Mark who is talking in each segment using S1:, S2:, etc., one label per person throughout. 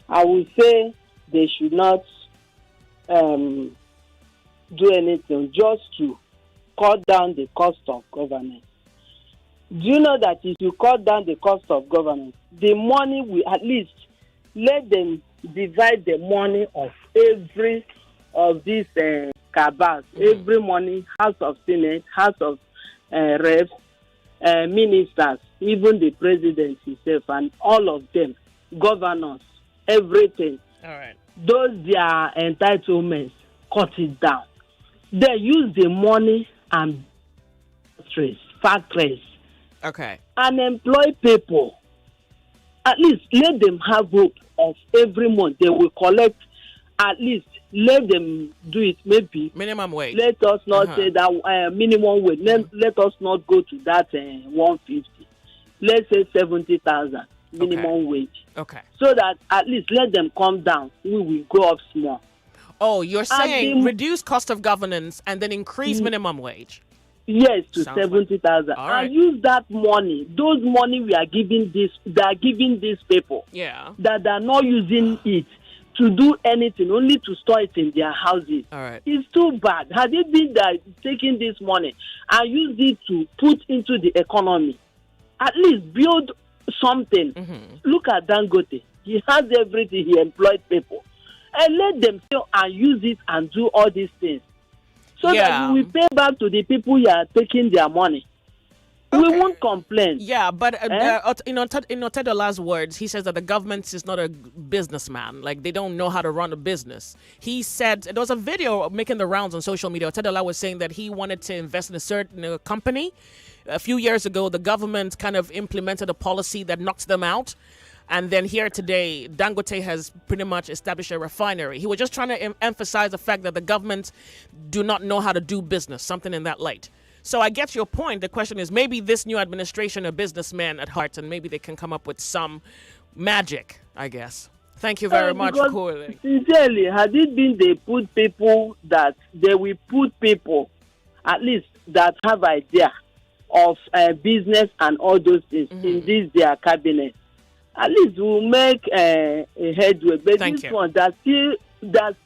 S1: I would say they should not do anything just to cut down the cost of governance. Do you know that if you cut down the cost of governance, the money will at least let them divide the money of every of these cabals, every money, House of Senate, House of Reps, ministers, even the president himself, and all of them, governors, everything.
S2: All right.
S1: Those their entitlements, cut it down. They use the money and factories,
S2: Okay.
S1: and employ people. At least let them have hope of every month they will collect. At least let them do it. Maybe
S2: Minimum wage.
S1: let us not say that minimum wage. Let us not go to that 150. Let's say 70,000 minimum wage.
S2: Okay.
S1: So that at least let them come down. We will go up small.
S2: Oh, you're saying reduce cost of governance and then increase minimum wage.
S1: Yes, to
S2: Sounds
S1: 70,000.
S2: All right.
S1: And use that money. Those money we are giving they are giving these people.
S2: Yeah.
S1: That are not using it to do anything, only to store it in their houses.
S2: All right.
S1: It's too bad. Had it been that taking this money and use it to put into the economy, at least build something. Look at Dangote. He has everything. He employed people. And let them still and use it and do all these things. So that we will pay back to the people who are taking their money. We won't complain.
S2: Yeah, but in Otedola's words, he says that the government is not a businessman. Like, they don't know how to run a business. He said, there was a video making the rounds on social media. Otedola was saying that he wanted to invest in a certain company. A few years ago, the government kind of implemented a policy that knocked them out. And then here today, Dangote has pretty much established a refinery. He was just trying to emphasize the fact that the government do not know how to do business, something in that light. So I get your point. The question is, maybe this new administration are businessmen at heart, and maybe they can come up with some magic, I guess. Thank you very much for calling.
S1: Sincerely, had it been they put people that they will put people, at least that have idea of business and all those things in this their cabinet, at least we'll make a headway. But this one, that's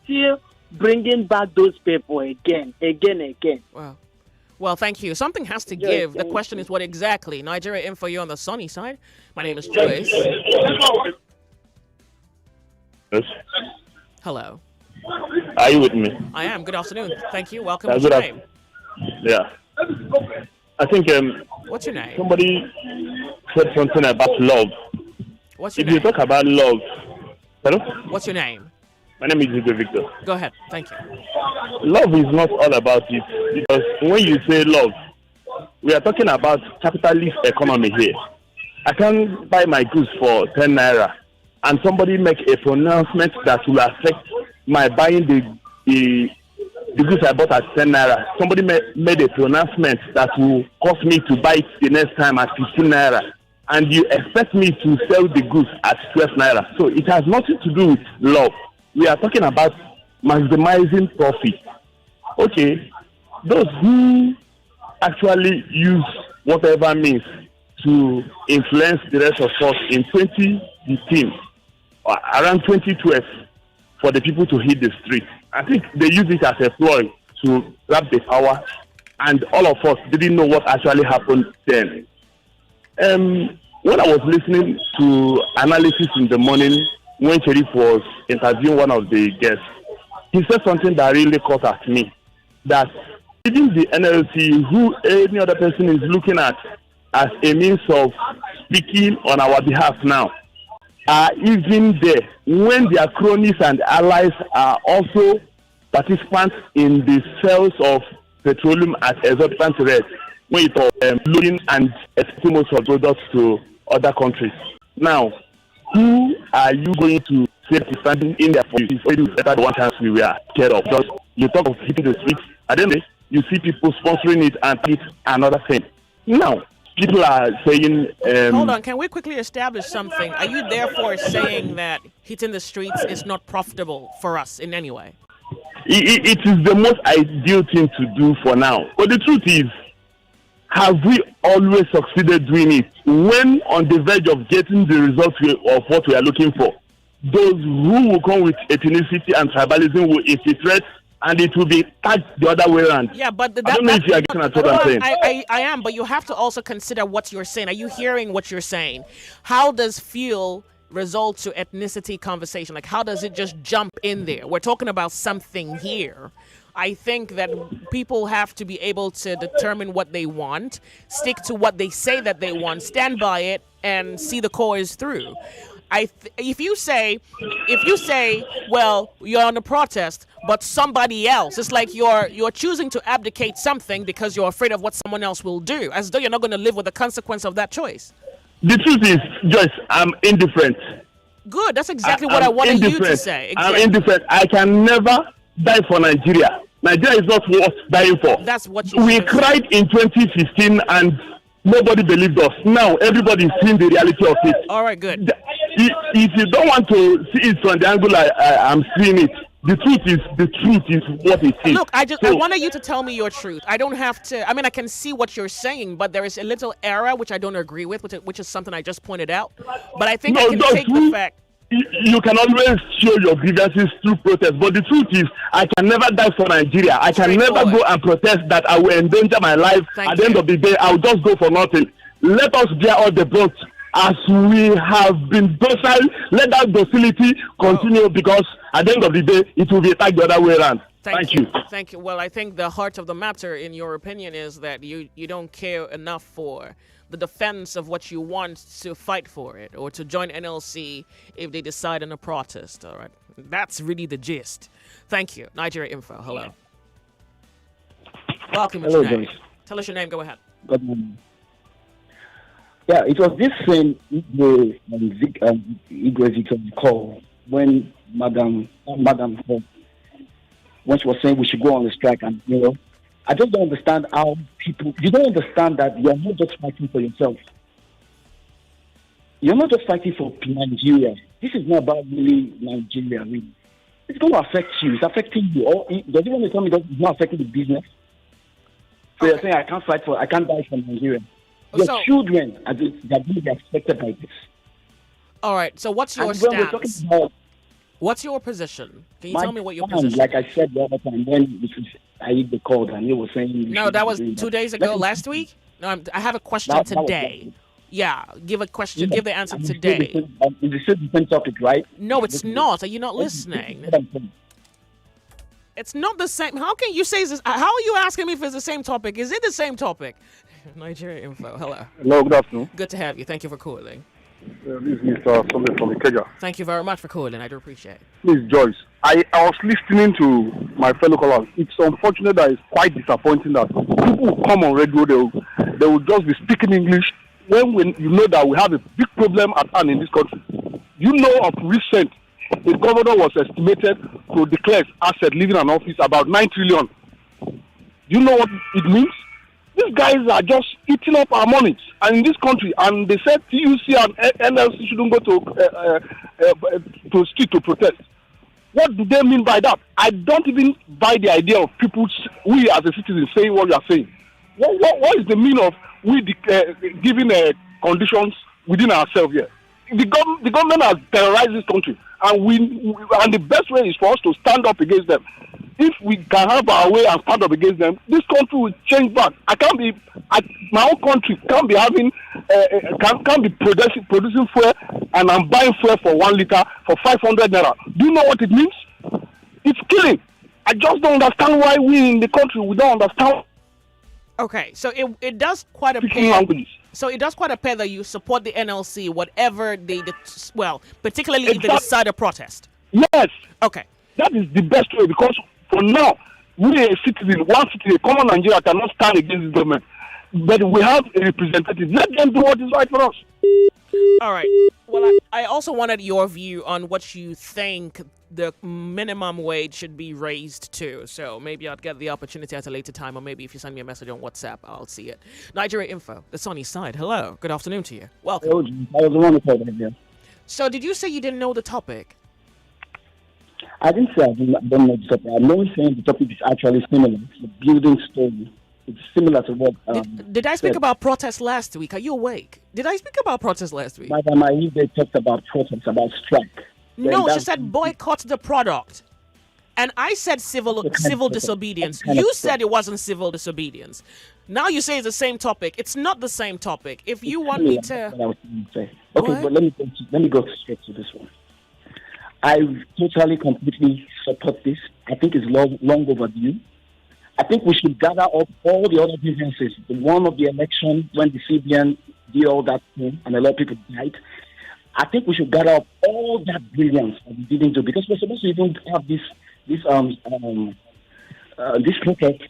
S1: still bringing back those people again.
S2: Wow. Well, thank you. Something has to give. The question is what exactly? Nigeria in for you on the sunny side. My name is Joyce.
S3: Yes.
S2: Hello.
S3: Are you with me?
S2: I am. Good afternoon. Thank you. Welcome. What's your name?
S3: Yeah. I think
S2: what's your name?
S3: Somebody said something about love.
S2: What's your
S3: name? If you talk about love, hello?
S2: What's your name?
S3: My name is Victor.
S2: Go ahead. Thank you.
S3: Love is not all about it, because when you say love, we are talking about capitalist economy here. I can't buy my goods for 10 naira, and somebody make a pronouncement that will affect my buying the goods I bought at 10 naira. Somebody made a pronouncement that will cause me to buy it the next time at 15 naira. And you expect me to sell the goods at 12 naira. So it has nothing to do with love. We are talking about maximizing profit. Okay, those who actually use whatever means to influence the rest of us in 2015 or around 2012 for the people to hit the street, I think they use it as a ploy to grab the power, and all of us didn't know what actually happened then. When I was listening to analysis in the morning when Sheriff was interviewing one of the guests, he said something that really caught at me, that even the NLC, who any other person is looking at as a means of speaking on our behalf now, are even there when their cronies and allies are also participants in the sales of petroleum at exorbitant rates, when you talk loading and exporting most of products to other countries. Now, who are you going to say is standing in there for you? It's better the one chance we were scared of. Because you talk of hitting the streets, and then you see people sponsoring it and it's another thing. Now, people are saying...
S2: Hold on, can we quickly establish something? Are you therefore saying that hitting the streets is not profitable for us in any way?
S3: It is the most ideal thing to do for now. But the truth is, have we always succeeded doing it? When on the verge of getting the results of what we are looking for, those who will come with ethnicity and tribalism will infiltrate, and it will be tagged the other way around.
S2: Yeah, but
S3: I don't know if you are getting at what I'm saying.
S2: I am, but you have to also consider what you're saying. Are you hearing what you're saying? How does fuel result to ethnicity conversation? Like, how does it just jump in there? We're talking about something here. I think that people have to be able to determine what they want, stick to what they say that they want, stand by it, and see the cause through. If you say, well, you're on a protest, but somebody else, it's like you're choosing to abdicate something because you're afraid of what someone else will do, as though you're not going to live with the consequence of that choice.
S3: The truth is, Joyce, I'm indifferent.
S2: Good. That's exactly what I wanted you to say. Exactly.
S3: I'm indifferent. I can never die for Nigeria. Nigeria is not worth dying for.
S2: That's what you
S3: We cried in 2015 and nobody believed us. Now everybody is seeing the reality of it.
S2: All right, good.
S3: If you don't want to see it from the angle I'm seeing it, the truth is what it is.
S2: Look, I wanted you to tell me your truth. I don't have to. I mean, I can see what you're saying, but there is a little error which I don't agree with, which is something I just pointed out. But I think I can take the fact.
S3: You can always show your grievances through protest, but the truth is, I can never die for Nigeria. I can never go and protest that I will endanger my life. At the end of the day, I'll just go for nothing. Let us bear all the brunt as we have been docile. Let that docility continue, because at the end of the day, it will be attacked the other way around. Thank you.
S2: Thank you. Well, I think the heart of the matter, in your opinion, is that you don't care enough for the defense of what you want to fight for it, or to join NLC if they decide on a protest. All right, that's really the gist. Thank you. Nigeria Info. Hello. Welcome.
S4: Hello, Joyce.
S2: Tell us your name. Go ahead.
S4: Good morning. Yeah, it was this same Igwe Victor call when Madam when she was saying we should go on the strike, and I just don't understand how you don't understand that you're not just fighting for yourself. You're not just fighting for Nigeria. This is not about really Nigeria. I mean, it's going to affect you. It's affecting you. Does it want to tell me that it's not affecting the business? So you're saying I can't die for Nigeria. Your children are going to be affected by this.
S2: All right. So what's your stance? What's your position? Can you tell me what your position is?
S4: Like I said the other time, when I hit the call and he was saying...
S2: No, that was 2 days ago, last week? No, I have a question today. Yeah, give a question. Give the answer today.
S4: It's the same topic, right?
S2: No, it's not. Are you not listening? It's not the same. How can you say this? How are you asking me if it's the same topic? Is it the same topic? Nigeria Info. Hello.
S5: Hello, good afternoon.
S2: Good to have you. Thank you for calling.
S5: This is Mr. Sunday from Ikeja.
S2: Thank you very much for calling. I do appreciate it.
S5: Please, Joyce. I was listening to my fellow callers. It's unfortunate that it's quite disappointing that people who come on radio, they will just be speaking English when you know that we have a big problem at hand in this country. You know, of recent, the governor was estimated to declare asset leaving an office about 9 trillion. Do you know what it means? These guys are just eating up our money, and in this country, and they said TUC and NLC shouldn't go to street to protest. What do they mean by that? I don't even buy the idea of people, we as a citizen, saying what you are saying. What is the meaning of we giving conditions within ourselves here? The government has terrorized this country, and the best way is for us to stand up against them. If we can have our way and stand up against them, this country will change back. My own country can't be having, can't be producing fuel, and I'm buying fuel for 1 liter for 500 naira. Do you know what it means? It's killing. I just don't understand why we in the country, we don't understand.
S2: Okay, so it does quite appear. So it does quite appear that you support the NLC, whatever particularly if they decide to protest.
S5: Yes.
S2: Okay.
S5: That is the best way, because for now, we a citizen, one citizen, a common Nigeria cannot stand against the government. But we have a representative. Let them do what is right for us.
S2: All right. Well, I also wanted your view on what you think the minimum wage should be raised to. So maybe I'll get the opportunity at a later time, or maybe if you send me a message on WhatsApp, I'll see it. Nigeria Info, the sunny side. Hello. Good afternoon to you. Welcome.
S4: I was the one who called him.
S2: So did you say you didn't know the topic?
S4: I didn't say I don't know the topic. I'm only saying the topic is actually similar. It's a building story. It's similar to what.
S2: Did I speak
S4: said.
S2: about protests last week? Are you awake? Did I speak about protests last week?
S4: Madam, they talked about protests, about strike.
S2: No, she said boycott the product. And I said civil disobedience. You said it wasn't civil disobedience. Now you say it's the same topic. It's not the same topic. If you want me to...
S4: What I was going to say. Okay, but let me go straight to this one. I totally, completely support this. I think it's long overdue. I think we should gather up all the other grievances. The one of the election when the CBN did all that thing and a lot of people died. I think we should gather up all that brilliance that we didn't do because we're supposed to even have this protest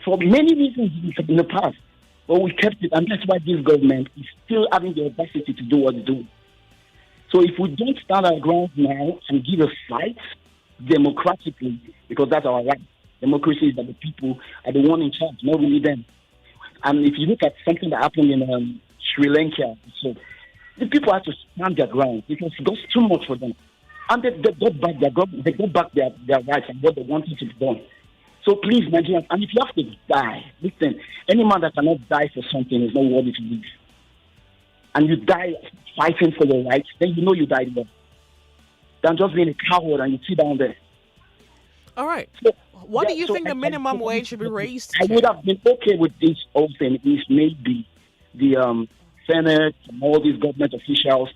S4: for many reasons in the past. But we kept it, and that's why this government is still having the audacity to do what it's doing. So if we don't stand our ground now and give a fight democratically, because that's our right. Democracy is that the people are the one in charge, not really them. And if you look at something that happened in Sri Lanka, so the people had to stand their ground because it was too much for them. And they got back their rights and what they wanted to be done. So please, Nigerians, and if you have to die, listen, any man that cannot die for something is not worthy to live. And you die fighting for your rights, then you know you died well. Than just being a coward and you sit down there.
S2: All right. So, what do you think the minimum wage should be raised to?
S4: I would have been okay with this whole thing if maybe the Senate and all these government officials,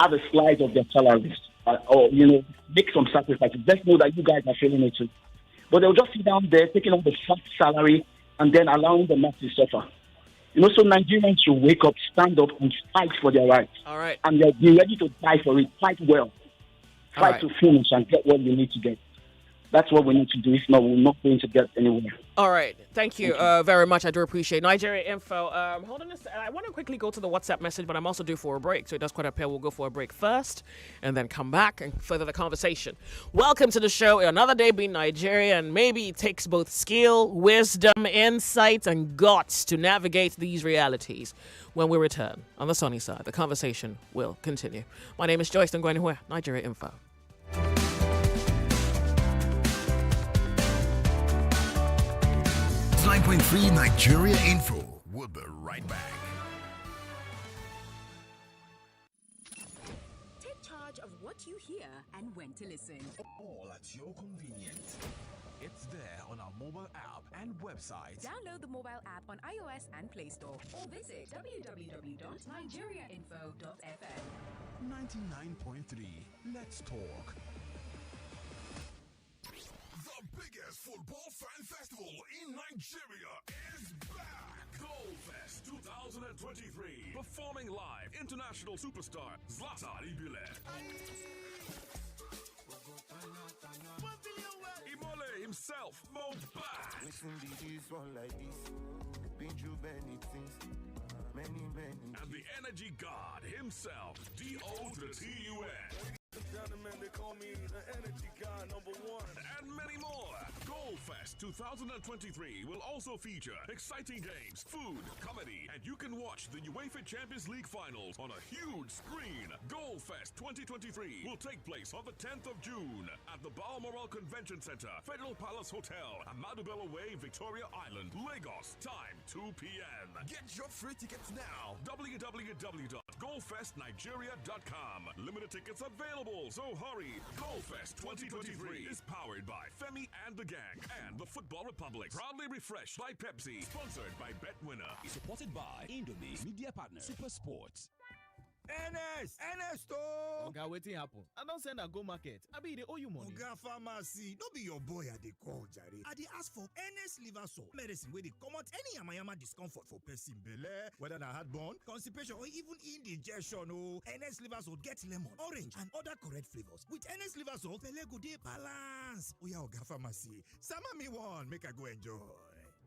S4: have a slide of their salaries or, make some sacrifices. Let's know that you guys are feeling it too. But they'll just sit down there, taking on the fat salary and then allowing the masses to suffer. So Nigerians should wake up, stand up, and fight for their rights.
S2: All right.
S4: And they'll be ready to die for it. Fight well. Fight to finish and get what you need to get. That's what we need to do. If not, we're not going to get anywhere.
S2: All right. Thank you very much. I do appreciate Nigeria Info. Hold on a second. I want to quickly go to the WhatsApp message, but I'm also due for a break. So it does quite appear we'll go for a break first and then come back and further the conversation. Welcome to the show. Another day being Nigeria, and maybe it takes both skill, wisdom, insight, and guts to navigate these realities. When we return on the sunny side, the conversation will continue. My name is Joyce Onyemuwa, Nigeria Info.
S6: 9.3 Nigeria Info. We'll be right back.
S7: Take charge of what you hear and when to listen.
S6: All at your convenience. It's there on our mobile app and website.
S7: Download the mobile app on iOS and Play Store or visit www.nigeriainfo.fm.
S6: 99.3. Let's talk. The biggest football fan festival in Nigeria is back. Goalfest 2023. Performing live, international superstar Zlatan Ibile. Imole himself, Mo back. And the energy god himself, D.O. to the T-U-N. They call me the energy guy #1. And many more. Goalfest 2023 will also feature exciting games, food, comedy, and you can watch the UEFA Champions League finals on a huge screen. Goalfest 2023 will take place on the 10th of June at the Balmoral Convention Center, Federal Palace Hotel, Ahmadu Bello Way, Victoria Island, Lagos. Time 2 p.m. Get your free tickets now. www.goalfestnigeria.com. Limited tickets available, so hurry. Goalfest 2023 is powered by Femi and the Gang and the Football Republic. Proudly refreshed by Pepsi. Sponsored by BetWinner.
S8: Supported by Indomie, media partner, Super Sports.
S9: NS to
S10: Oga, wetin happen? I don send a go market. Abi dey owe you money.
S9: Oga Pharmacy, no be your boy I dey call jare. I dey ask for NS liver salt, medicine wey dey comot any yamayama discomfort for person belle, whether na heartburn, constipation or even indigestion o. NS liver salt get lemon, orange and other correct flavors. With NS liver salt, belle go dey balance. Oya Oga Pharmacy, sama me one make I go enjoy.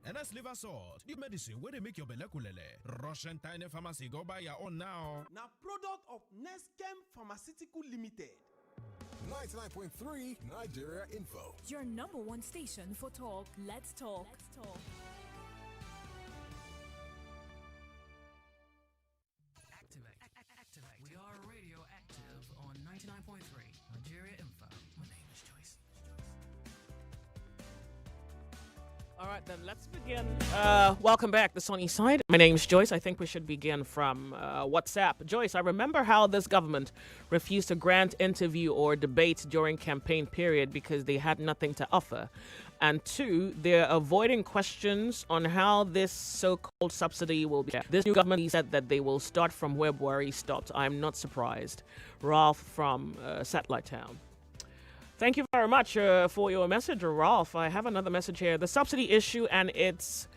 S10: NS liver salt, the medicine where they make your belle kulele. Rush and Tiny Pharmacy, go buy your own now.
S11: Now, product of Neskem Pharmaceutical Limited.
S6: 99.3 Nigeria Info.
S12: Your #1 station for talk. Let's talk.
S2: Activate. We are radio active on 99.3 Nigeria Info. My name is Joyce. All right, then let's begin. Welcome back, the Sunny Side. My name's Joyce. I think we should begin from WhatsApp. Joyce, I remember how this government refused to grant interview or debate during campaign period because they had nothing to offer. And two, they're avoiding questions on how this so-called subsidy will be. This new government said that they will start from where Buhari stopped. I'm not surprised. Ralph from Satellite Town. Thank you very much for your message, Ralph. I have another message here. The subsidy issue and its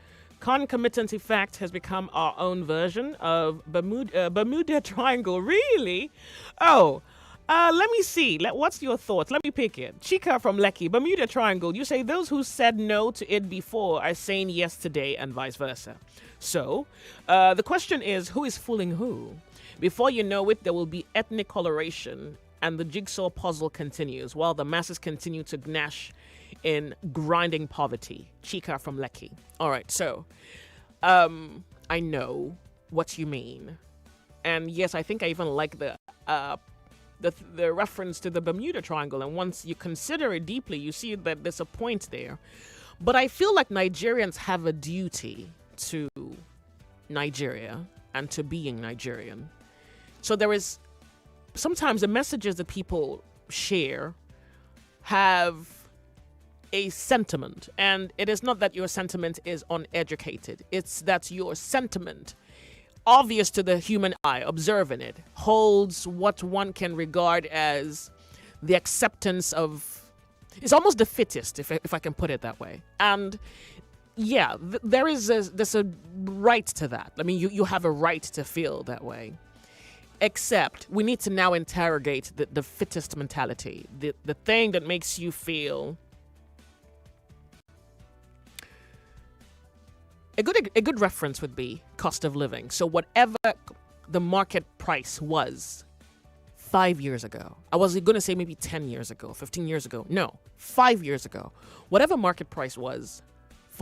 S2: concomitant effect has become our own version of Bermuda Triangle. Really? Oh, let me see. What's your thoughts? Let me pick it. Chika from Lekki, Bermuda Triangle. You say those who said no to it before are saying yes today and vice versa. So, the question is, who is fooling who? Before you know it, there will be ethnic coloration and the jigsaw puzzle continues while the masses continue to gnash in grinding poverty. Chika from Lekki. All right, so I know what you mean. And yes, I think I even like the reference to the Bermuda Triangle. And once you consider it deeply, you see that there's a point there. But I feel like Nigerians have a duty to Nigeria and to being Nigerian. So there is sometimes the messages that people share have a sentiment, and it is not that your sentiment is uneducated. It's that your sentiment, obvious to the human eye, observing it, holds what one can regard as the acceptance of, it's almost the fittest, if I can put it that way. And yeah, there's a right to that. I mean, you have a right to feel that way. Except we need to now interrogate the fittest mentality, the thing that makes you feel a good reference would be cost of living. So whatever the market price was 5 years ago, I was going to say maybe 10 years ago, 15 years ago. No, 5 years ago. Whatever market price was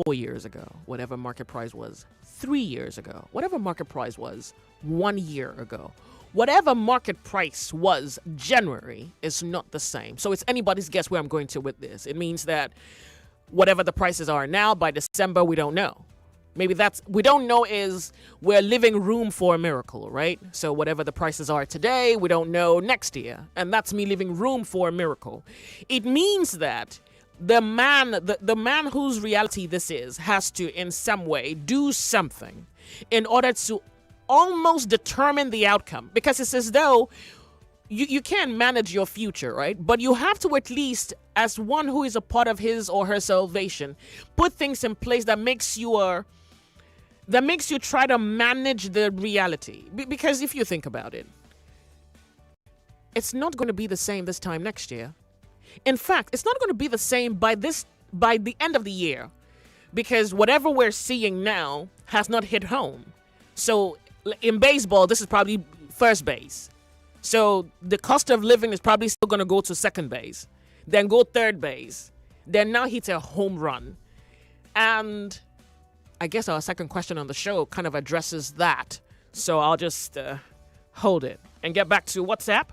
S2: 4 years ago, whatever market price was 3 years ago, whatever market price was 1 year ago. Whatever market price was January is not the same. So it's anybody's guess where I'm going to with this. It means that whatever the prices are now, by December, we don't know. Maybe we don't know is we're living room for a miracle, right? So whatever the prices are today, we don't know next year. And that's me leaving room for a miracle. It means that the man whose reality this is has to in some way do something in order to almost determine the outcome, because it's as though you can't manage your future, right? But you have to at least, as one who is a part of his or her salvation, put things in place that makes you try to manage the reality. Because if you think about it, it's not going to be the same this time next year. In fact, it's not going to be the same by the end of the year, because whatever we're seeing now has not hit home. So in baseball, this is probably first base. So the cost of living is probably still going to go to second base, then go third base, then now hit a home run. And I guess our second question on the show kind of addresses that. So I'll just hold it and get back to WhatsApp.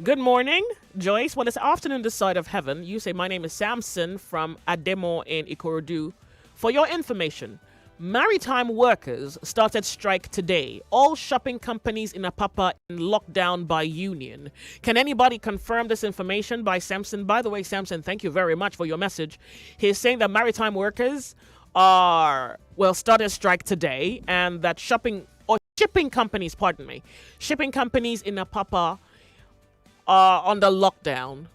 S2: Good morning, Joyce. Well, it's afternoon this side of heaven. You say, my name is Samson from Ademo in Ikorodu. For your information, maritime workers started strike today. All shopping companies in Apapa in lockdown by union. Can anybody confirm this information by Samson? By the way, Samson, thank you very much for your message. He's saying that maritime workers started strike today, and that shipping companies in Apapa are under lockdown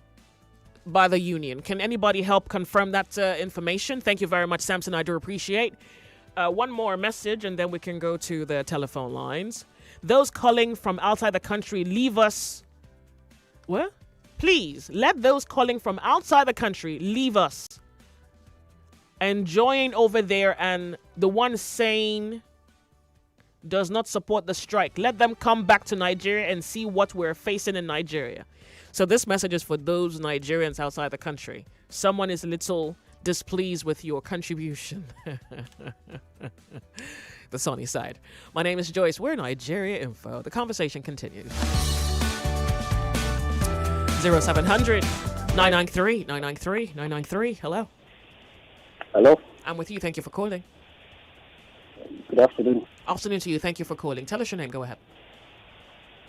S2: by the union. Can anybody help confirm that information? Thank you very much, Samson. I do appreciate. One more message, and then we can go to the telephone lines. Those calling from outside the country, leave us. What? Please, let those calling from outside the country leave us. Enjoying over there, and the one saying does not support the strike. Let them come back to Nigeria and see what we're facing in Nigeria. So this message is for those Nigerians outside the country. Someone is a little displeased with your contribution. The sunny side. My name is Joyce. We're Nigeria Info. The conversation continues. 0700 993. Hello.
S13: Hello.
S2: I'm with you. Thank you for calling.
S13: Good afternoon.
S2: Afternoon to you. Thank you for calling. Tell us your name. Go ahead.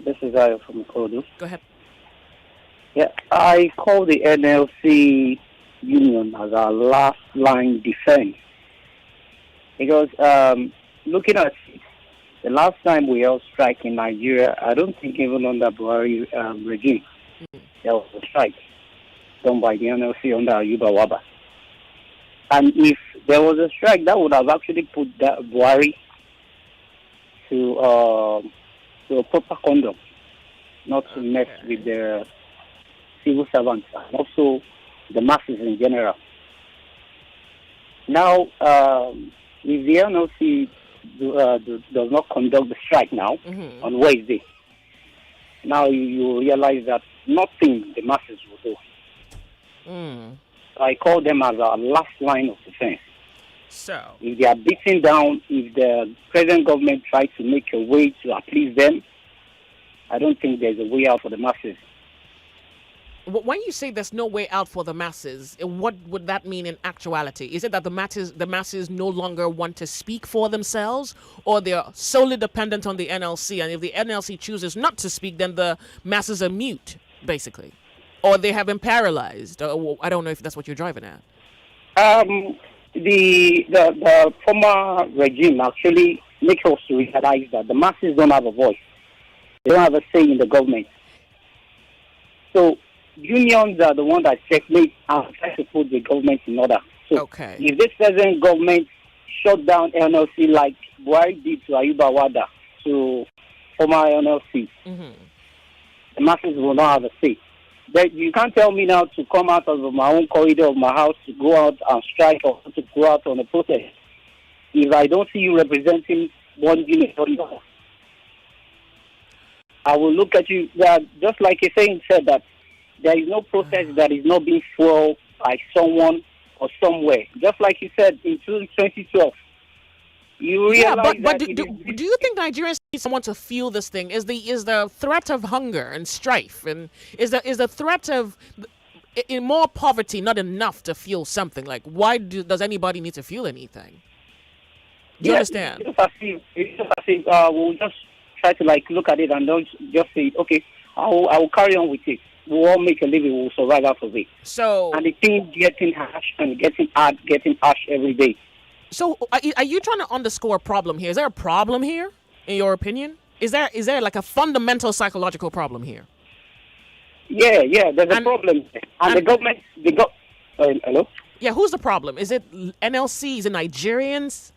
S13: This is Ayo from Kodu.
S2: Go ahead.
S13: Yeah, I call the NLC union as our last line defense because looking at the last time we all strike in Nigeria, I don't think even under Buhari regime there was a strike done by the NLC under Ayuba Waba. And if there was a strike, that would have actually put that Buhari to a proper conduct, not to mess with the civil servants and also the masses in general. Now, if the NLC does not conduct the strike now on Wednesday, now you realize that nothing the masses will do. I call them as our last line of defense.
S2: So,
S13: if they are beaten down, if the present government tries to make a way to appease them, I don't think there's a way out for the masses.
S2: When you say there's no way out for the masses, what would that mean in actuality? Is it that the masses no longer want to speak for themselves, or they're solely dependent on the NLC, and if the NLC chooses not to speak, then the masses are mute, basically? Or they have been paralyzed? I don't know if that's what you're driving at.
S13: The former regime actually makes us realize that the masses don't have a voice. They don't have a say in the government. So unions are the ones that checkmate and try to put the government in order. So if this present government shut down NLC like Buhari did to Ayuba Wada, to former NLC, the masses will not have a say. That you can't tell me now to come out of my own corridor of my house to go out and strike or to go out on a protest if I don't see you representing one union or the other. I will look at you just like a saying said that there is no protest that is not being fueled by someone or somewhere. Just like you said in 2012. You realize
S2: but do you think Nigerians need someone to fuel this thing? Is the threat of hunger and strife, and is the threat of in more poverty not enough to fuel something? Like, why does anybody need to fuel anything? Do you understand?
S13: It's as if we'll just try to look at it and don't just say, okay, I will carry on with it. We'll all make a living. We'll survive out of it.
S2: So,
S13: and the thing getting harsh and getting harsh every day.
S2: So, are you trying to underscore a problem here? Is there a problem here, in your opinion? Is there like a fundamental psychological problem here?
S13: Yeah, there's a problem. And the government, hello?
S2: Yeah, who's the problem? Is it NLC? Is it Nigerians?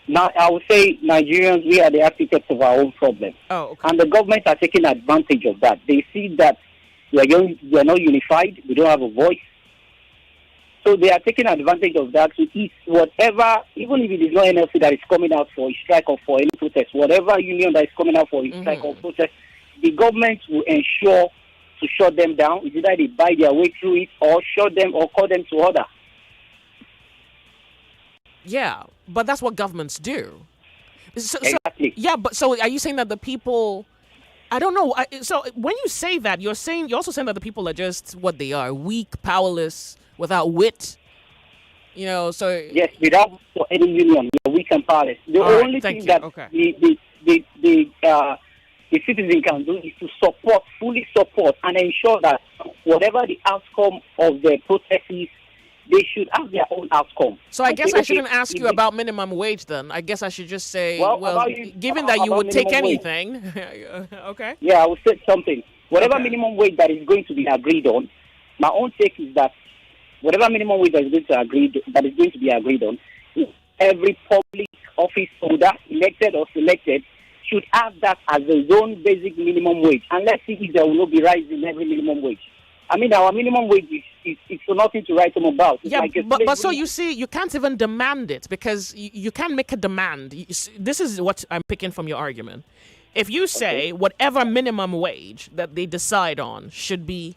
S13: Now, I would say Nigerians, we are the architects of our own problem.
S2: Oh, okay.
S13: And the government are taking advantage of that. They see that we are not unified, we don't have a voice. So they are taking advantage of that to eat whatever, even if it is not NLC that is coming out for a strike or for any protest, whatever union that is coming out for a strike or protest, the government will ensure to shut them down. It's either they buy their way through it or shut them or call them to order.
S2: Yeah, but that's what governments do.
S13: Exactly.
S2: But so are you saying that the people... I don't know. So when you say that, you're also saying that the people are just what they are, weak, powerless, without wit. So...
S13: Yes, without any union, you're weak and powerless. The only thing that the citizen can do is to fully support, and ensure that whatever the outcome of the protest is, they should have their own outcome.
S2: So I guess I shouldn't ask you about minimum wage then. I guess I should just say, given that you would take anything. Okay.
S13: Yeah, I would say something. Whatever minimum wage that is going to be agreed on, my own take is that whatever minimum wage that is going to be agreed on, every public office holder, elected or selected, should have that as his own basic minimum wage. And let's see if there will not be rise in every minimum wage. I mean, our minimum wage is nothing to write home about. It's
S2: but so you see, you can't even demand it because you can't make a demand. This is what I'm picking from your argument. If you say whatever minimum wage that they decide on should be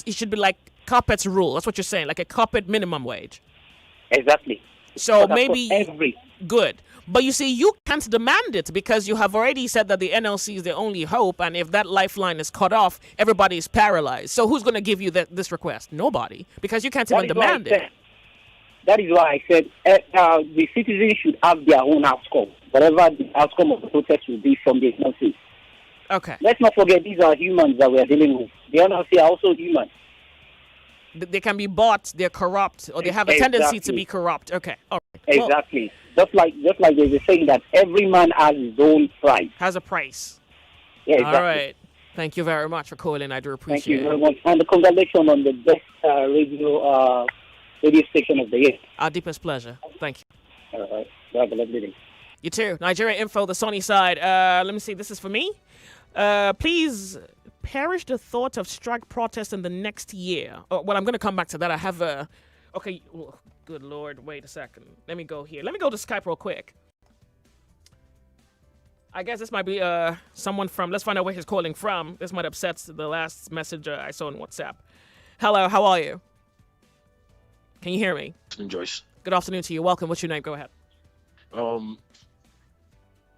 S2: it should be like carpet's rule. That's what you're saying, like a carpet minimum wage.
S13: Exactly.
S2: So maybe Good. But you see, you can't demand it because you have already said that the NLC is the only hope, and if that lifeline is cut off, everybody is paralyzed. So who's going to give you this request? Nobody, because you can't even demand it.
S13: That is why I said the citizens should have their own outcome, whatever the outcome of the protest will be from the NLC.
S2: Okay.
S13: Let's not forget these are humans that we are dealing with. The NLC are also humans.
S2: They can be bought, they're corrupt, or they have a tendency to be corrupt. Okay. All right.
S13: Exactly. Well, just like there's a saying that every man has his own price.
S2: Has a price.
S13: Yeah, exactly.
S2: All right. Thank you very much for calling. I do appreciate it.
S13: Thank you very much. And congratulations on the best radio station of the year.
S2: Our deepest pleasure. Thank you.
S13: All right. Have a lovely day.
S2: You too. Nigeria Info, the sunny side. Let me see. This is for me. Please perish the thought of strike protest in the next year. Oh, well, I'm going to come back to that. I have a... Okay. Oh, good Lord. Wait a second. Let me go here. Let me go to Skype real quick. I guess this might be someone from... Let's find out where he's calling from. This might upset the last message I saw on WhatsApp. Hello. How are you? Can you hear me?
S14: Joyce.
S2: Good afternoon to you. Welcome. What's your name? Go ahead.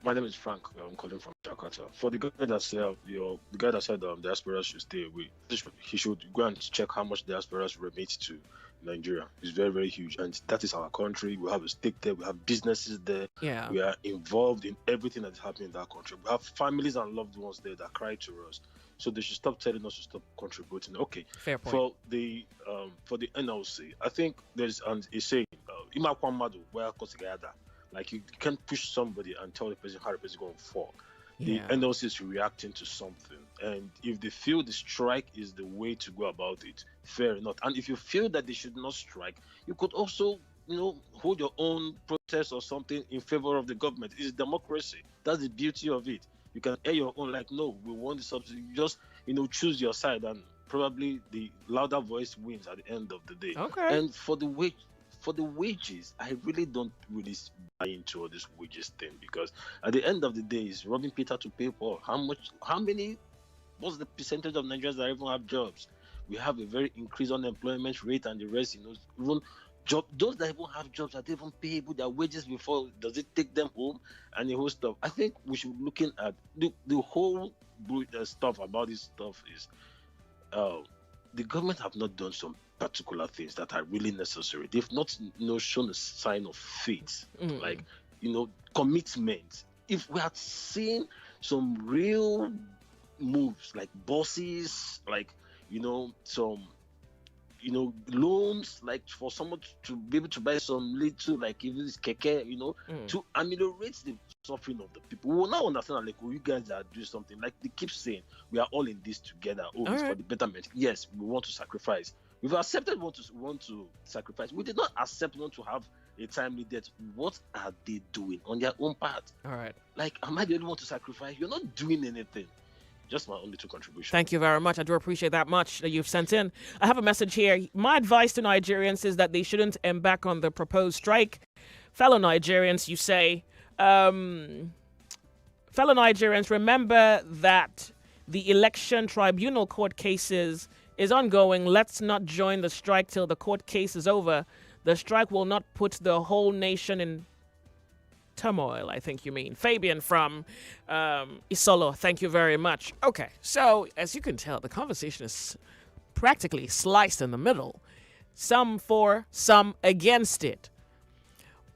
S14: My name is Frank. I'm calling from Jakarta. For the guy that said diaspora should stay away, he should go and check how much diasporas remit to Nigeria. It's very, very huge, and that is our country. We have a stake there. We have businesses there.
S2: Yeah.
S14: We are involved in everything that's happening in that country. We have families and loved ones there that cry to us. So they should stop telling us to stop contributing. Okay.
S2: Fair point.
S14: For the NLC, I think there's a saying, like you can't push somebody and tell the person how the person is going to fall.
S2: Yeah.
S14: The NLC is reacting to something, and if they feel the strike is the way to go about it, fair enough. And if you feel that they should not strike, you could also, hold your own protest or something in favor of the government. It's democracy. That's the beauty of it. You can air your own, like, no, we want the subsidy. You just, choose your side, and probably the louder voice wins at the end of the day.
S2: Okay.
S14: And for the wages, I really don't really buy into all this wages thing, because at the end of the day, it's robbing Peter to pay Paul. What's the percentage of Nigerians that even have jobs? We have a very increased unemployment rate, and the rest, even those that even have jobs that even pay their wages before, does it take them home and the whole stuff? I think we should be looking at the whole stuff about this stuff is the government have not done some particular things that are really necessary. They've not shown a sign of faith, like commitment. If we had seen some real moves, like bosses, like some loans, like for someone to be able to buy some little, like even this keke, to ameliorate the suffering of the people. We will now understand, like, you guys are doing something. Like they keep saying, we are all in this together. It's for the betterment. Yes, we want to sacrifice. We've accepted want to sacrifice. We did not accept want to have a timely death. What are they doing on their own part?
S2: All right.
S14: Like, am I the only one to sacrifice? You're not doing anything. Just my only two contributions.
S2: Thank you very much. I do appreciate that much that you've sent in. I have a message here. My advice to Nigerians is that they shouldn't embark on the proposed strike. Fellow Nigerians, you say, fellow Nigerians, remember that the election tribunal court cases is ongoing. Let's not join the strike till the court case is over. The strike will not put the whole nation in turmoil, I think you mean. Fabian from Isolo, thank you very much. Okay, so as you can tell, the conversation is practically sliced in the middle. Some for, some against it.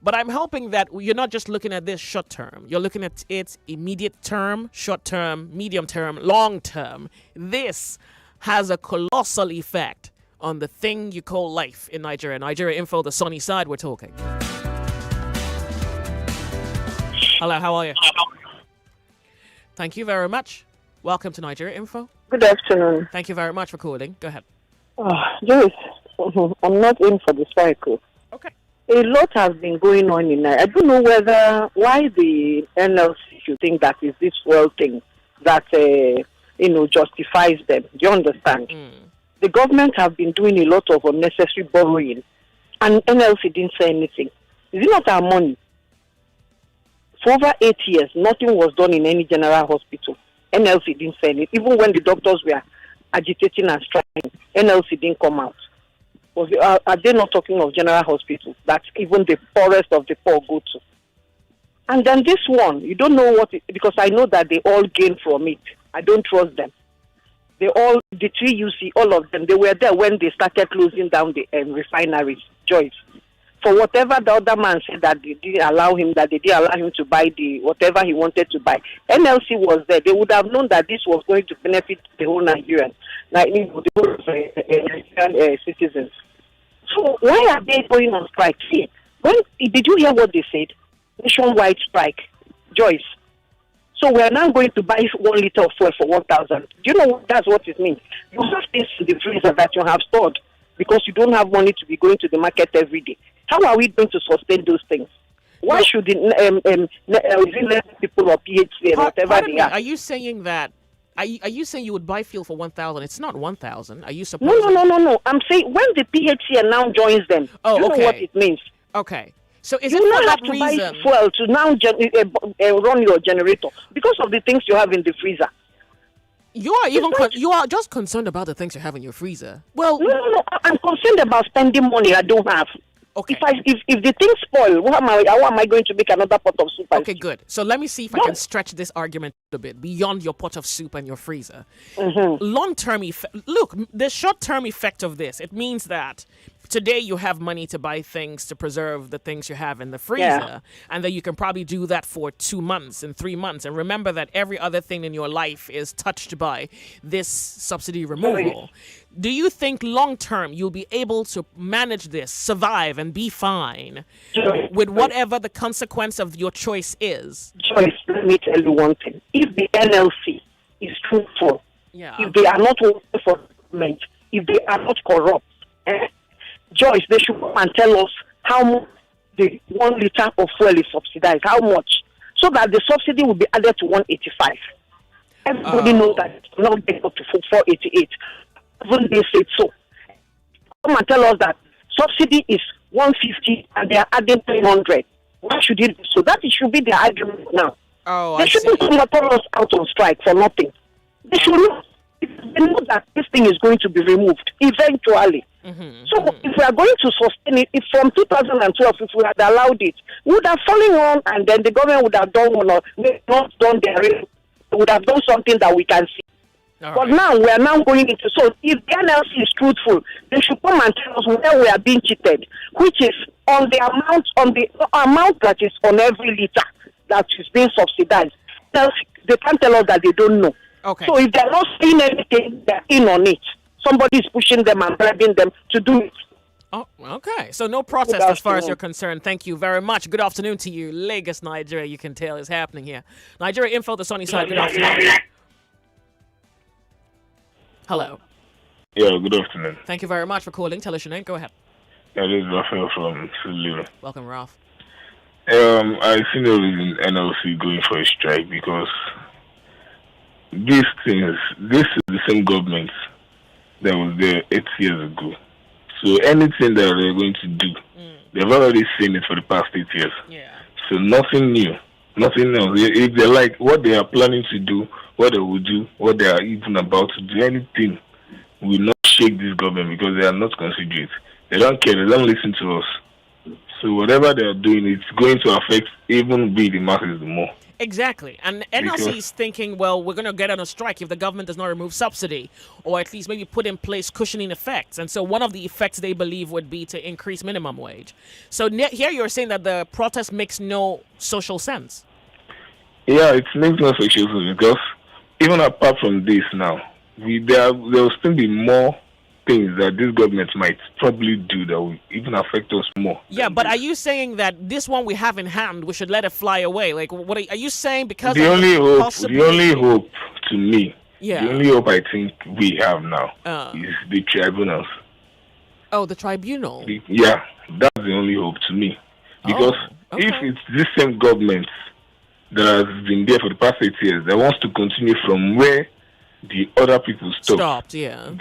S2: But I'm hoping that you're not just looking at this short term. You're looking at its immediate term, short term, medium term, long term. This has a colossal effect on the thing you call life in Nigeria. Nigeria Info, the sunny side, we're talking. Hello, how are you? Thank you very much. Welcome to Nigeria Info.
S15: Good afternoon.
S2: Thank you very much for calling. Go ahead.
S15: Joyce, I'm not in for the cycle.
S2: Okay.
S15: A lot has been going on in Nigeria. I don't know why the NLC should think that is this world thing that justifies them. Do you understand? The government have been doing a lot of unnecessary borrowing, and NLC didn't say anything. Is it not our money? For over 8 years, nothing was done in any general hospital. NLC didn't say anything. Even when the doctors were agitating and striking, NLC didn't come out. Are they not talking of general hospitals that even the poorest of the poor go to? And then this one, you don't know because I know that they all gain from it. I don't trust them. The three you see, all of them, they were there when they started closing down the refineries, Joyce. For whatever the other man said that they didn't allow him to buy whatever he wanted to buy. NLC was there. They would have known that this was going to benefit the whole Nigerian, the whole Nigerian citizens. So why are they going on strike? See, did you hear what they said? Nationwide strike, Joyce. So we are now going to buy 1 liter of fuel for 1,000. Do you know that's what it means? You have things in the freezer that you have stored because you don't have money to be going to the market every day. How are we going to sustain those things? Why should let people or PHC and whatever they are?
S2: Are you saying that? Are you saying you would buy fuel for 1,000? It's not 1,000. Are you supposed?
S15: No. I'm saying when the PHC now joins them, you know what it means.
S2: Okay. So is
S15: you
S2: it for
S15: not
S2: that
S15: have to
S2: reason?
S15: buy fuel to now run your generator because of the things you have in the freezer.
S2: You are just concerned about the things you have in your freezer. Well,
S15: no. I'm concerned about spending money I don't have.
S2: Okay.
S15: If the things spoil, how am I going to make another pot of soup?
S2: Okay, good. So let me see if I can stretch this argument a bit beyond your pot of soup and your freezer.
S15: Mm-hmm.
S2: Long-term effect. Look, the short-term effect of this, it means that today you have money to buy things to preserve the things you have in the freezer, and then you can probably do that for 2 months and 3 months. And remember that every other thing in your life is touched by this subsidy removal. Do you think long-term you'll be able to manage this, survive, and be fine with whatever the consequence of your choice is?
S15: Joyce, let me tell you one thing. If the NLC is truthful, if they are not working for government, if they are not corrupt, Joyce, they should come and tell us how much the 1 liter of fuel is subsidized, how much, so that the subsidy will be added to 185. Everybody knows that it's not get up to 488. Even they said so. Come and tell us that subsidy is 150 and they are adding 300. Why should it be so? That it should be the argument now. They shouldn't come and tell us out on strike for nothing. They should not. They know that this thing is going to be removed eventually. So if we are going to sustain it, if from 2012, if we had allowed it, we would have fallen on, and then the government would have done one or not done their. They would have done something that we can see. But now we are now going into, so if the NLC is truthful, they should come and tell us where we are being cheated, which is on the amount that is on every liter that is being subsidized. They can't tell us that they don't know.
S2: Okay.
S15: So if they're not seeing anything, they're in on it. Somebody is pushing them and bribing them to do it.
S2: Oh, okay. So no protest as far as you're concerned. Thank you very much. Good afternoon to you. Lagos, Nigeria, you can tell is happening here. Nigeria Info, the sunny side. Good afternoon. Hello.
S16: Yeah, good afternoon.
S2: Thank you very much for calling. Tell us your name. Go ahead.
S16: This is Raphael from Sulu.
S2: Welcome, Ralph.
S16: I see no reason NLC going for a strike because this is the same government that was there 8 years ago. So anything that they're going to do, they've already seen it for the past 8 years.
S2: Yeah.
S16: So nothing new, nothing else. If they like what they are planning to do, what they will do, what they are even about to do, anything will not shake this government because they are not considerate. They don't care. They don't listen to us. So whatever they are doing, it's going to affect even the masses more.
S2: Exactly. And NLC is thinking, well, we're going to get on a strike if the government does not remove subsidy, or at least maybe put in place cushioning effects. And so one of the effects they believe would be to increase minimum wage. So here you're saying that the protest makes no social sense.
S16: Yeah, it makes no social sense because even apart from this now, there will still be more things that this government might probably do that will even affect us more.
S2: Yeah, but are you saying that this one we have in hand, we should let it fly away? Like, what are you saying? Because
S16: the only hope to me,
S2: the
S16: only hope I think we have now is the tribunals.
S2: Oh, the tribunal.
S16: That's the only hope to me, because if it's this same government that has been there for the past 8 years that wants to continue from where the other people stopped, there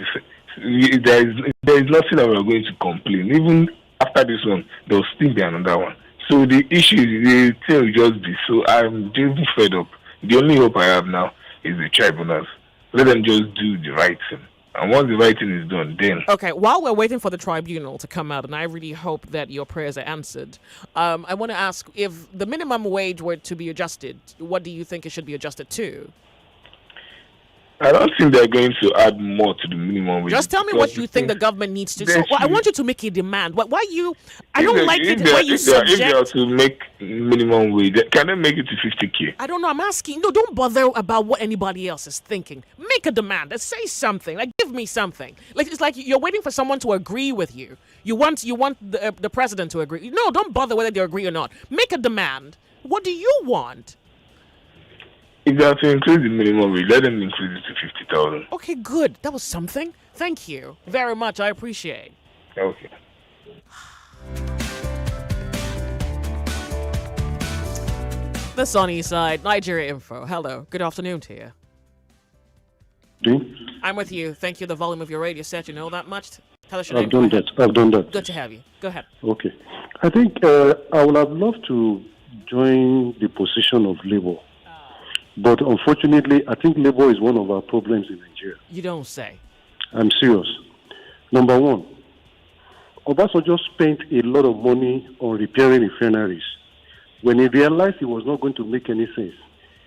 S16: is nothing that we are going to complain. Even after this one, there will still be another one. So the issue, the thing will just be, so I'm just fed up. The only hope I have now is the tribunals. Let them just do the right thing And once the right thing is done, then
S2: Okay, while we're waiting for the tribunal to come out, and I really hope that your prayers are answered, I want to ask, if the minimum wage were to be adjusted, what do you think it should be adjusted to?
S16: I don't think they're going to add more to the minimum wage.
S2: Just tell me what you think the government needs to do. So, I want you to make a demand. Why you? I don't like it when you subject.
S16: If they are to make minimum wage, can they make it to 50K?
S2: I don't know. I'm asking. No, don't bother about what anybody else is thinking. Make a demand. Say something. Like, give me something. Like, it's like you're waiting for someone to agree with you. You want the president to agree. No, don't bother whether they agree or not. Make a demand. What do you want?
S16: If they have to increase the minimum wage, let them increase it to 50,000.
S2: Okay, good. That was something. Thank you very much. I appreciate.
S16: Okay.
S2: The sunny side, Nigeria Info. Hello. Good afternoon to you. I'm with you. Thank you. The volume of your radio set. You know that much? Tell us your name.
S17: I've done that.
S2: Good to have you. Go ahead.
S17: Okay. I think I would have loved to join the position of Labour. But unfortunately, I think Labour is one of our problems in Nigeria.
S2: You don't say.
S17: I'm serious. Number one, Obasanjo spent a lot of money on repairing refineries. When he realized it was not going to make any sense,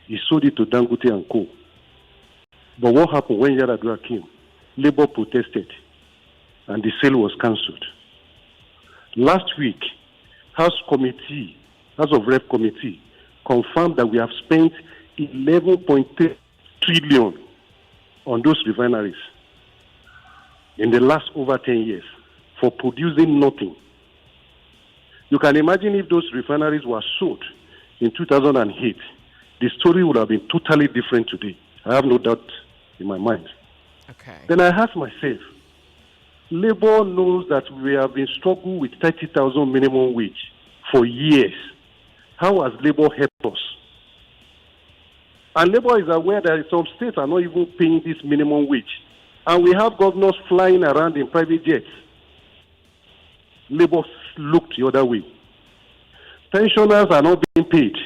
S17: he sold it to Dangote and Co. But what happened when Yaradua came? Labour protested, and the sale was cancelled. Last week, House of Rep Committee confirmed that we have spent 11.3 trillion on those refineries in the last over 10 years for producing nothing. You can imagine if those refineries were sold in 2008, the story would have been totally different today. I have no doubt in my mind.
S2: Okay.
S17: Then I ask myself, Labour knows that we have been struggling with 30,000 minimum wage for years. How has Labour helped us? And Labour is aware that some states are not even paying this minimum wage. And we have governors flying around in private jets. Labour looked the other way. Pensioners are not being paid.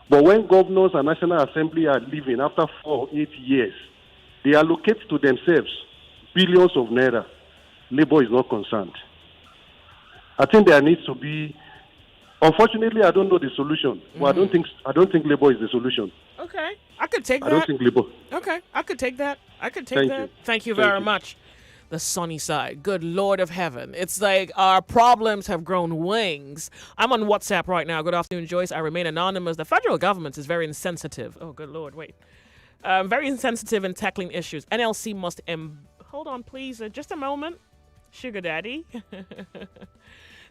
S17: But when governors and National Assembly are leaving after 4 or 8 years, they allocate to themselves billions of naira. Labour is not concerned. I think there needs to be. Unfortunately, I don't know the solution. Well, I don't think Labour is the solution.
S2: Okay, I could take that.
S17: I don't think Labour.
S2: Okay, I could take that. Thank you very much. The sunny side. Good Lord of heaven. It's like our problems have grown wings. I'm on WhatsApp right now. Good afternoon, Joyce. I remain anonymous. The federal government is very insensitive. Oh, good Lord. Wait. Very insensitive in tackling issues. NLC must... Hold on, please. Just a moment. Sugar Daddy.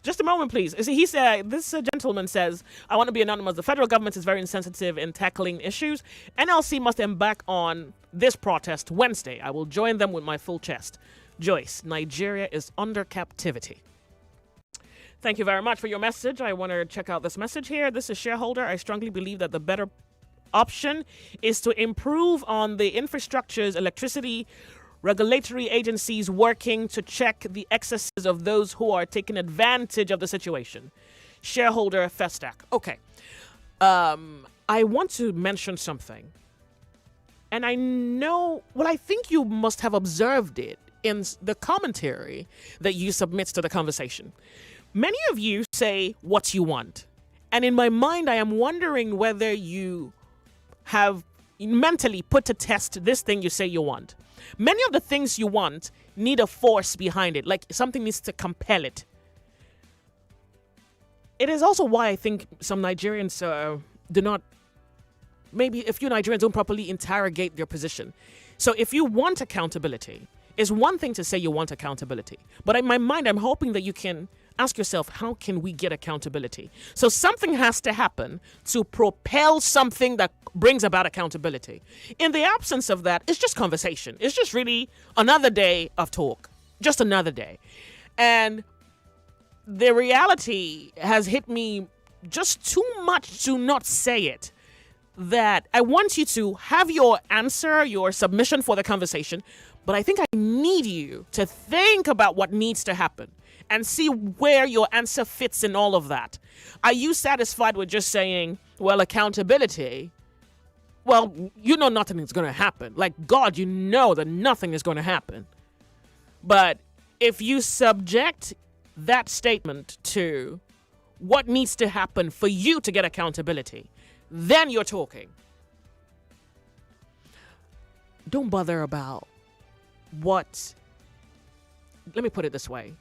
S2: Just a moment, please. See, he said, this gentleman says, I want to be anonymous. The federal government is very insensitive in tackling issues. NLC must embark on this protest Wednesday. I will join them with my full chest. Joyce, Nigeria is under captivity. Thank you very much for your message. I want to check out this message here. This is Shareholder. I strongly believe that the better option is to improve on the infrastructures, electricity, regulatory agencies working to check the excesses of those who are taking advantage of the situation. Shareholder Festac. Okay. I want to mention something. And I know, well, I think you must have observed it in the commentary that you submit to the conversation. Many of you say what you want. And in my mind, I am wondering whether you have mentally put to test this thing you say you want. Many of the things you want need a force behind it, like something needs to compel it. It is also why I think some Nigerians do not, maybe a few Nigerians don't properly interrogate their position. So if you want accountability, it's one thing to say you want accountability. But in my mind, I'm hoping that you can ask yourself, how can we get accountability? So something has to happen to propel something that brings about accountability. In the absence of that, it's just conversation. It's just really another day of talk. Just another day. And the reality has hit me just too much to not say it. That I want you to have your answer, your submission for the conversation, but I think I need you to think about what needs to happen and see where your answer fits in all of that. Are you satisfied with just saying, well, accountability? Well, you know nothing is going to happen. Like God, you know that nothing is going to happen. But if you subject that statement to what needs to happen for you to get accountability, then you're talking. Don't bother about what. Let me put it this way.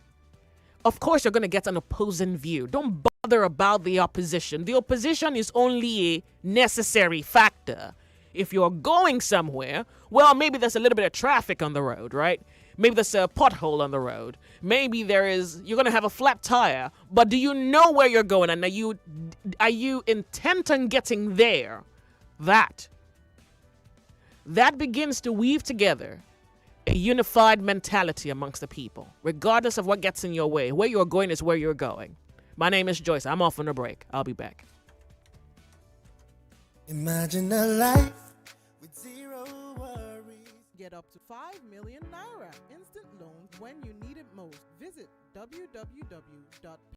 S2: Of course, you're going to get an opposing view. Don't bother about the opposition. The opposition is only a necessary factor. If you're going somewhere, well, maybe there's a little bit of traffic on the road, right? Maybe there's a pothole on the road. Maybe you're going to have a flat tire. But do you know where you're going? And are you intent on getting there? That begins to weave together a unified mentality amongst the people, regardless of what gets in your way. Where you're going is where you're going. My name is Joyce. I'm off on a break. I'll be back.
S18: Imagine a life with zero worries.
S19: Get up to 5 million naira instant loans when you need it most. Visit www